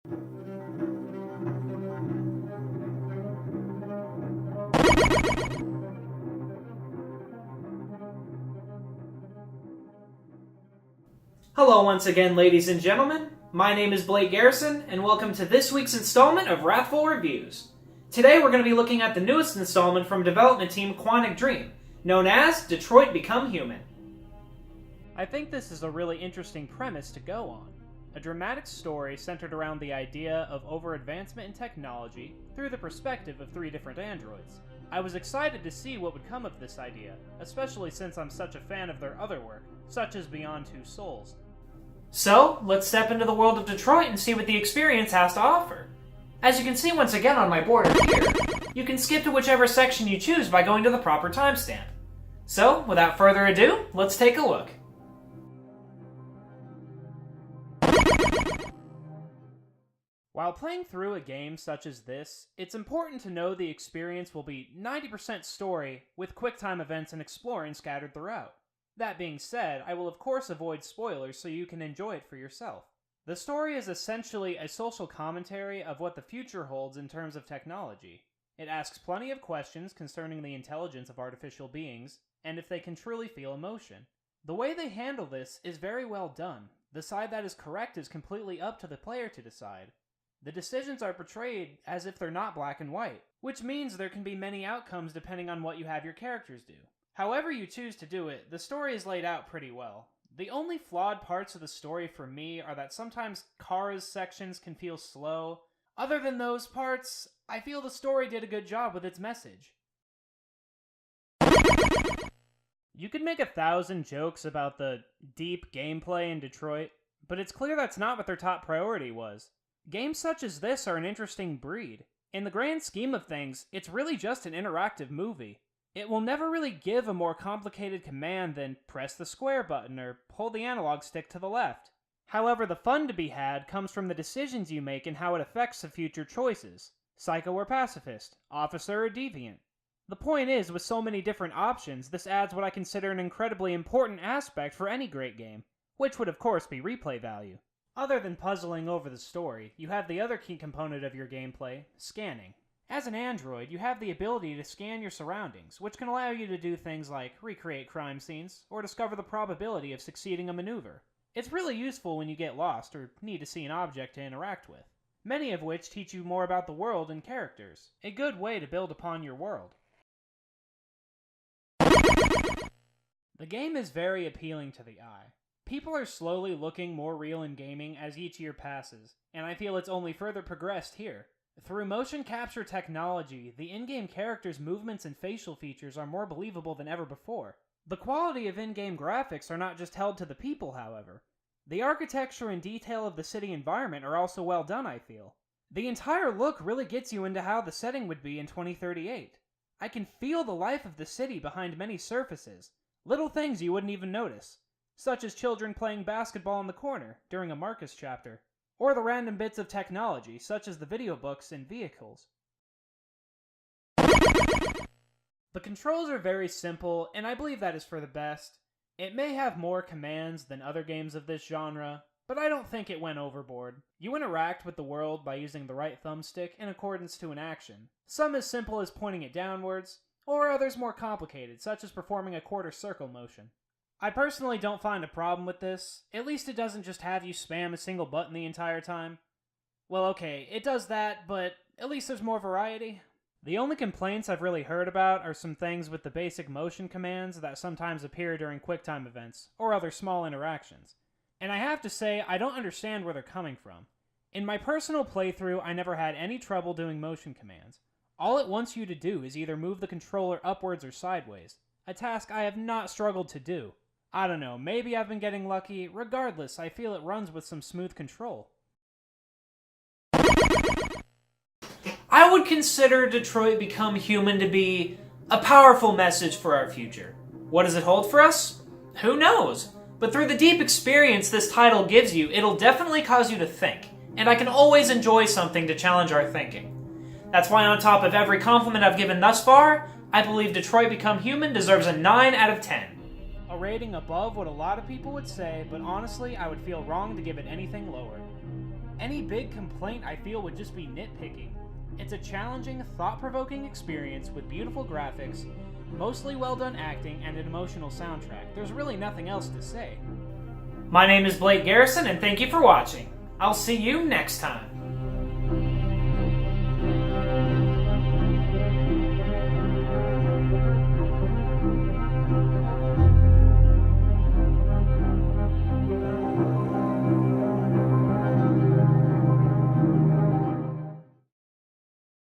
Hello once again, ladies and gentlemen. My name is Blake Garrison, and welcome to this week's installment of Wrathful Reviews. Today we're going to be looking at the newest installment from development team Quantic Dream, known as Detroit Become Human. I think this is a really interesting premise to go on. A dramatic story centered around the idea of over-advancement in technology through the perspective of 3 different androids. I was excited to see what would come of this idea, especially since I'm such a fan of their other work, such as Beyond Two Souls. So, let's step into the world of Detroit and see what the experience has to offer. As you can see once again on my border here, you can skip to whichever section you choose by going to the proper timestamp. So, without further ado, let's take a look. While playing through a game such as this, it's important to know the experience will be 90% story with quick-time events and exploring scattered throughout. That being said, I will of course avoid spoilers so you can enjoy it for yourself. The story is essentially a social commentary of what the future holds in terms of technology. It asks plenty of questions concerning the intelligence of artificial beings, and if they can truly feel emotion. The way they handle this is very well done. The side that is correct is completely up to the player to decide. The decisions are portrayed as if they're not black and white, which means there can be many outcomes depending on what you have your characters do. However you choose to do it, the story is laid out pretty well. The only flawed parts of the story for me are that sometimes Kara's sections can feel slow. Other than those parts, I feel the story did a good job with its message. You could make 1,000 jokes about the deep gameplay in Detroit, but it's clear that's not what their top priority was. Games such as this are an interesting breed. In the grand scheme of things, it's really just an interactive movie. It will never really give a more complicated command than press the square button or hold the analog stick to the left. However, the fun to be had comes from the decisions you make and how it affects the future choices. Psycho or pacifist, officer or deviant. The point is, with so many different options, this adds what I consider an incredibly important aspect for any great game, which would of course be replay value. Other than puzzling over the story, you have the other key component of your gameplay, scanning. As an android, you have the ability to scan your surroundings, which can allow you to do things like recreate crime scenes, or discover the probability of succeeding a maneuver. It's really useful when you get lost or need to see an object to interact with, many of which teach you more about the world and characters. A good way to build upon your world. The game is very appealing to the eye. People are slowly looking more real in gaming as each year passes, and I feel it's only further progressed here. Through motion capture technology, the in-game characters' movements and facial features are more believable than ever before. The quality of in-game graphics are not just held to the people, however. The architecture and detail of the city environment are also well done, I feel. The entire look really gets you into how the setting would be in 2038. I can feel the life of the city behind many surfaces, little things you wouldn't even notice, such as children playing basketball in the corner during a Marcus chapter. Or the random bits of technology, such as the video books and vehicles. The controls are very simple, and I believe that is for the best. It may have more commands than other games of this genre, but I don't think it went overboard. You interact with the world by using the right thumbstick in accordance to an action. Some as simple as pointing it downwards, or others more complicated, such as performing a quarter circle motion. I personally don't find a problem with this. At least it doesn't just have you spam a single button the entire time. Well, okay, it does that, but at least there's more variety. The only complaints I've really heard about are some things with the basic motion commands that sometimes appear during QuickTime events, or other small interactions. And I have to say, I don't understand where they're coming from. In my personal playthrough, I never had any trouble doing motion commands. All it wants you to do is either move the controller upwards or sideways, a task I have not struggled to do. I don't know, maybe I've been getting lucky. Regardless, I feel it runs with some smooth control. I would consider Detroit Become Human to be a powerful message for our future. What does it hold for us? Who knows? But through the deep experience this title gives you, it'll definitely cause you to think, and I can always enjoy something to challenge our thinking. That's why on top of every compliment I've given thus far, I believe Detroit Become Human deserves a 9 out of 10. A rating above what a lot of people would say, but honestly, I would feel wrong to give it anything lower. Any big complaint I feel would just be nitpicking. It's a challenging, thought-provoking experience with beautiful graphics, mostly well-done acting, and an emotional soundtrack. There's really nothing else to say. My name is Blake Garrison, and thank you for watching. I'll see you next time.